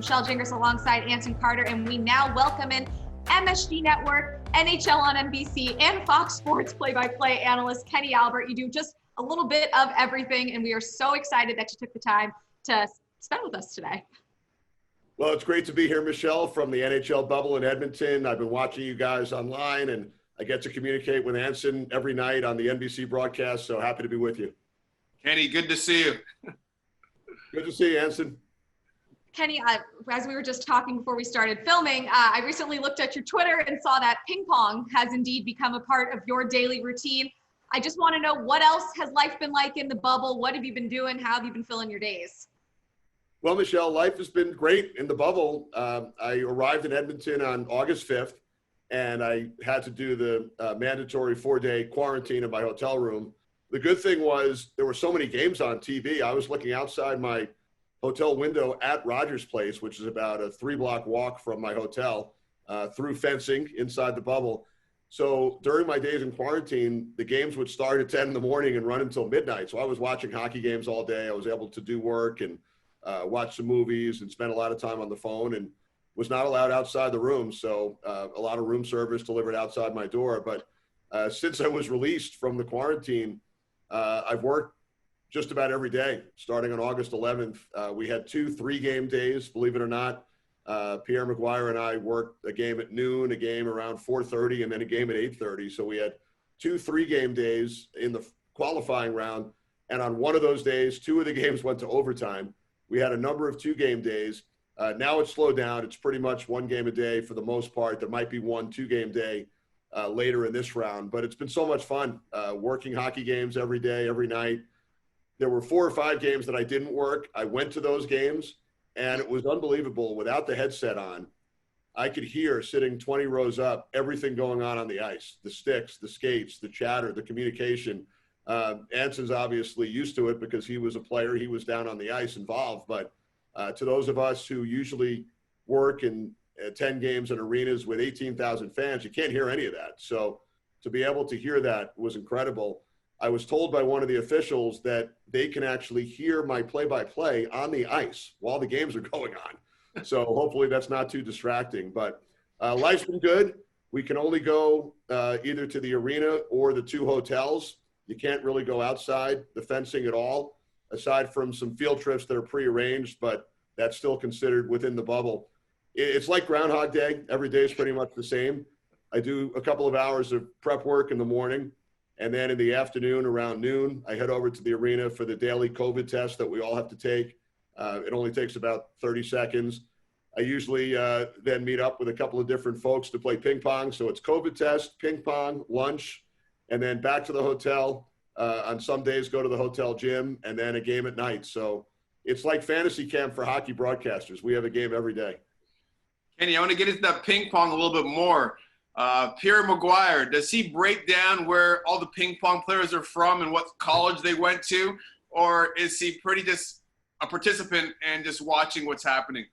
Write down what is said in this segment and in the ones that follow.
Michelle Jingers alongside Anson Carter, and we now welcome in MSG Network, NHL on NBC, and Fox Sports play-by-play analyst Kenny Albert. You do just a little bit of everything, and we are so excited that you took the time to spend with us today. Well, it's great to be here, Michelle, from the NHL bubble in Edmonton. I've been watching you guys online, and I get to communicate with Anson every night on the NBC broadcast, so happy to be with you. Kenny, good to see you. Good to see you, Anson. Kenny, as we were just talking before we started filming, I recently looked at your Twitter and saw that ping pong has indeed become a part of your daily routine. I just want to know, what else has life been like in the bubble? What have you been doing? How have you been filling your days? Well, Michelle, life has been great in the bubble. I arrived in Edmonton on August 5th, and I had to do the mandatory 4-day quarantine in my hotel room. The good thing was there were so many games on TV. I was looking outside my hotel window at Rogers Place, which is about a 3-block walk from my hotel, through fencing inside the bubble. So during my days in quarantine, the games would start at 10 in the morning and run until midnight. So I was watching hockey games all day. I was able to do work and watch some movies and spend a lot of time on the phone, and was not allowed outside the room. So a lot of room service delivered outside my door. But since I was released from the quarantine, I've worked just about every day. Starting on August 11th, we had 2 3-game days, believe it or not. Pierre Maguire and I worked a game at noon, a game around 4:30, and then a game at 8:30. So we had 2 3-game days in the qualifying round. And on one of those days, 2 of the games went to overtime. We had a number of 2-game days. Now it's slowed down. It's pretty much 1 game a day for the most part. There might be 1 2-game day later in this round, but it's been so much fun working hockey games every day, every night. There were 4 or 5 games that I didn't work. I went to those games, and it was unbelievable. Without the headset on, I could hear, sitting 20 rows up, everything going on the ice, the sticks, the skates, the chatter, the communication. Anson's obviously used to it because he was a player. He was down on the ice involved. But to those of us who usually work in 10 games in arenas with 18,000 fans, you can't hear any of that. So to be able to hear that was incredible. I was told by one of the officials that they can actually hear my play-by-play on the ice while the games are going on. So hopefully that's not too distracting. But life's been good. We can only go either to the arena or the 2 hotels. You can't really go outside the fencing at all, aside from some field trips that are prearranged, but that's still considered within the bubble. It's like Groundhog Day. Every day is pretty much the same. I do a couple of hours of prep work in the morning, and then in the afternoon around noon, I head over to the arena for the daily COVID test that we all have to take. It only takes about 30 seconds. I usually then meet up with a couple of different folks to play ping pong. So it's COVID test, ping pong, lunch, and then back to the hotel. On some days, go to the hotel gym, and then a game at night. So it's like fantasy camp for hockey broadcasters. We have a game every day. Kenny, I want to get into that ping pong a little bit more. Pierre Maguire, does he break down where all the ping pong players are from and what college they went to? Or is he pretty just a participant and just watching what's happening?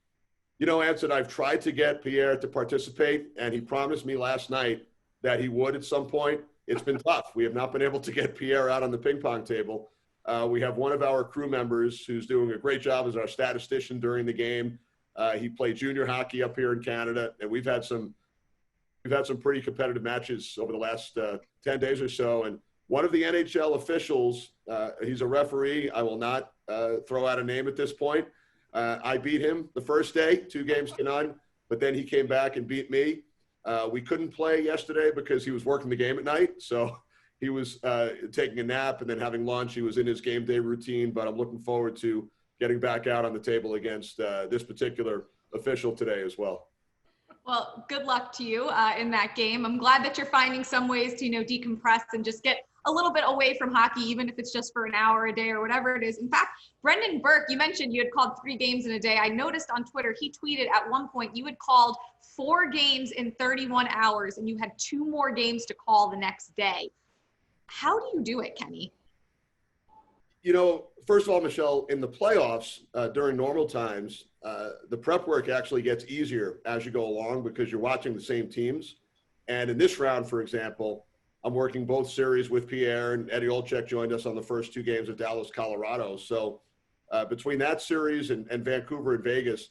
You know, Anson, I've tried to get Pierre to participate, and he promised me last night that he would at some point. It's been tough. We have not been able to get Pierre out on the ping pong table. We have one of our crew members who's doing a great job as our statistician during the game. He played junior hockey up here in Canada, and we've had some pretty competitive matches over the last 10 days or so. And one of the NHL officials, he's a referee. I will not throw out a name at this point. I beat him the first day, 2-0, but then he came back and beat me. We couldn't play yesterday because he was working the game at night. So he was taking a nap and then having lunch. He was in his game day routine, but I'm looking forward to getting back out on the table against this particular official today as well. Well, good luck to you in that game. I'm glad that you're finding some ways to, decompress and just get a little bit away from hockey, even if it's just for an hour a day or whatever it is. In fact, Brendan Burke, you mentioned you had called 3 games in a day. I noticed on Twitter, he tweeted at one point you had called 4 games in 31 hours and you had 2 more games to call the next day. How do you do it, Kenny? First of all, Michelle, in the playoffs during normal times, the prep work actually gets easier as you go along because you're watching the same teams. And in this round, for example, I'm working both series with Pierre, and Eddie Olczyk joined us on the first 2 games of Dallas, Colorado. So between that series and Vancouver and Vegas,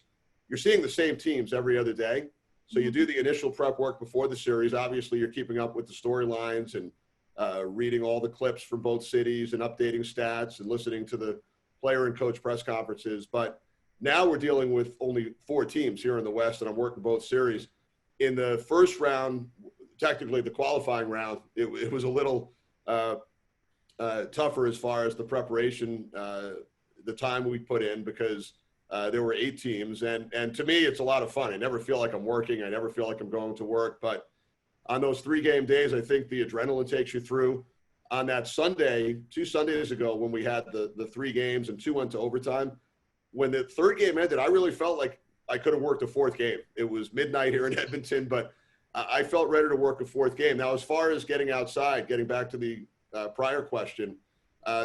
you're seeing the same teams every other day. So you do the initial prep work before the series. Obviously, you're keeping up with the storylines and reading all the clips from both cities and updating stats and listening to the player and coach press conferences. But now we're dealing with only 4 teams here in the West, and I'm working both series. In the first round, technically the qualifying round, it was a little tougher as far as the preparation, the time we put in, because there were 8 teams. And to me, it's a lot of fun. I never feel like I'm working. I never feel like I'm going to work. But on those 3 game days, I think the adrenaline takes you through. On that Sunday, 2 Sundays ago, when we had the 3 games and 2 went to overtime, when the 3rd game ended, I really felt like I could have worked a 4th game. It was midnight here in Edmonton, but I felt ready to work a 4th game. Now, as far as getting outside, getting back to the prior question,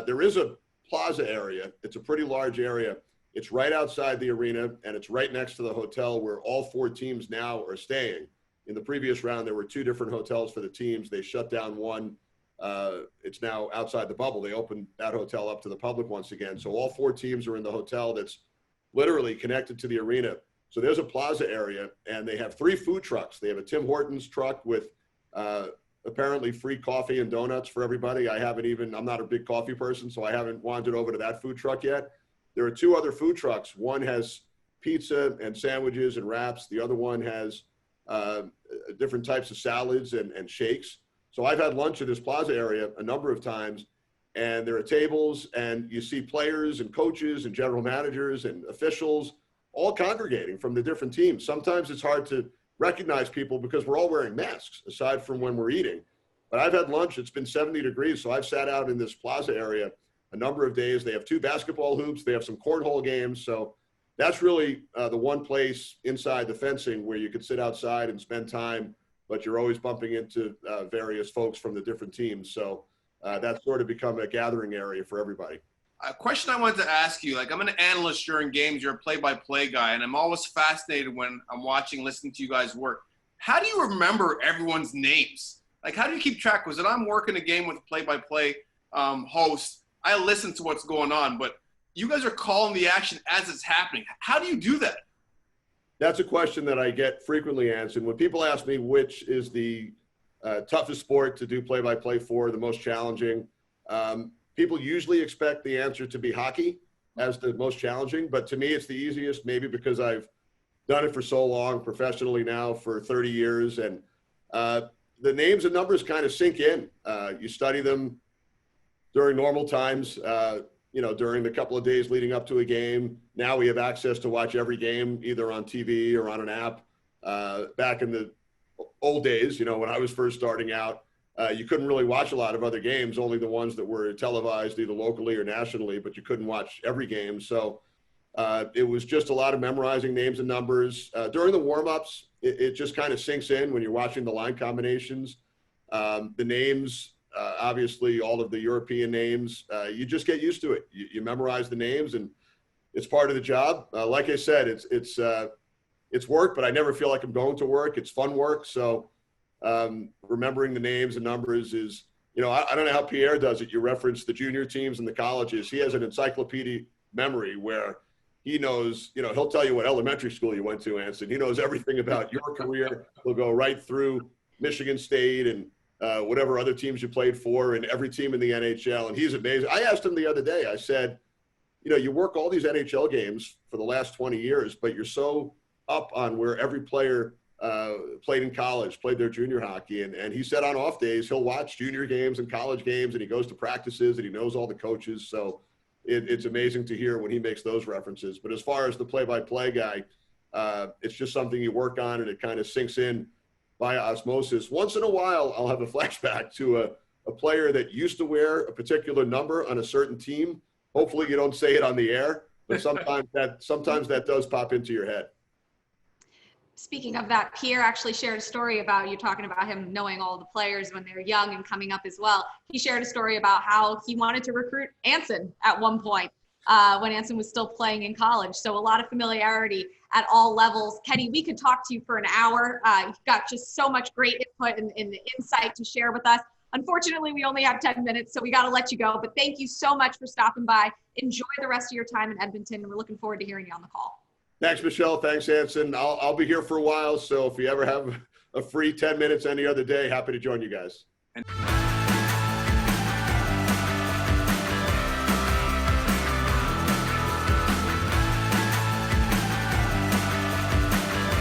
there is a plaza area. It's a pretty large area. It's right outside the arena, and it's right next to the hotel where all 4 teams now are staying. In the previous round, there were 2 different hotels for the teams. They shut down one. It's now outside the bubble. They opened that hotel up to the public once again. So all 4 teams are in the hotel that's literally connected to the arena. So there's a plaza area, and they have 3 food trucks. They have a Tim Hortons truck with apparently free coffee and donuts for everybody. I'm not a big coffee person, so I haven't wandered over to that food truck yet. There are 2 other food trucks. One has pizza and sandwiches and wraps. The other one has different types of salads and shakes. So I've had lunch at this plaza area a number of times, and there are tables, and you see players and coaches and general managers and officials all congregating from the different teams. Sometimes it's hard to recognize people because we're all wearing masks, aside from when we're eating. But I've had lunch, it's been 70 degrees, so I've sat out in this plaza area a number of days. They have 2 basketball hoops, they have some cornhole games. So that's really the one place inside the fencing where you could sit outside and spend time, but you're always bumping into various folks from the different teams. So that's sort of become a gathering area for everybody. A question I wanted to ask you, like, I'm an analyst during games, you're a play-by-play guy, and I'm always fascinated when I'm listening to you guys work. How do you remember everyone's names? Like, how do you keep track? Because when I'm working a game with a play-by-play host, I listen to what's going on, but you guys are calling the action as it's happening. How do you do that? That's a question that I get frequently answered. When people ask me which is the toughest sport to do play-by-play for, the most challenging, people usually expect the answer to be hockey as the most challenging, but to me it's the easiest, maybe because I've done it for so long, professionally now for 30 years, and the names and numbers kind of sink in. You study them during normal times, during the couple of days leading up to a game. Now we have access to watch every game, either on TV or on an app. Back in the old days, when I was first starting out, you couldn't really watch a lot of other games, only the ones that were televised either locally or nationally, but you couldn't watch every game. So it was just a lot of memorizing names and numbers. During the warm-ups, it just kind of sinks in when you're watching the line combinations. The names, obviously all of the European names, you just get used to it. You memorize the names, and it's part of the job. Like I said, it's work, but I never feel like I'm going to work. It's fun work. So remembering the names and numbers is, I don't know how Pierre does it. You referenced the junior teams and the colleges. He has an encyclopedic memory where he knows, he'll tell you what elementary school you went to, Anson. He knows everything about your career. He'll go right through Michigan State and whatever other teams you played for and every team in the NHL. And he's amazing. I asked him the other day, I said, you work all these NHL games for the last 20 years, but you're so up on where every player played in college, played their junior hockey. And he said on off days, he'll watch junior games and college games, and he goes to practices and he knows all the coaches. So it's amazing to hear when he makes those references. But as far as the play-by-play guy, it's just something you work on, and it kind of sinks in by osmosis. Once in a while, I'll have a flashback to a player that used to wear a particular number on a certain team. Hopefully you don't say it on the air, but sometimes that does pop into your head. Speaking of that, Pierre actually shared a story about you talking about him knowing all the players when they were young and coming up as well. He shared a story about how he wanted to recruit Anson at one point when Anson was still playing in college. So a lot of familiarity at all levels. Kenny, we could talk to you for an hour. You've got just so much great input and the insight to share with us. Unfortunately, we only have 10 minutes, so we got to let you go. But thank you so much for stopping by. Enjoy the rest of your time in Edmonton, and we're looking forward to hearing you on the call. Thanks, Michelle. Thanks, Anson. I'll be here for a while. So if you ever have a free 10 minutes any other day, happy to join you guys.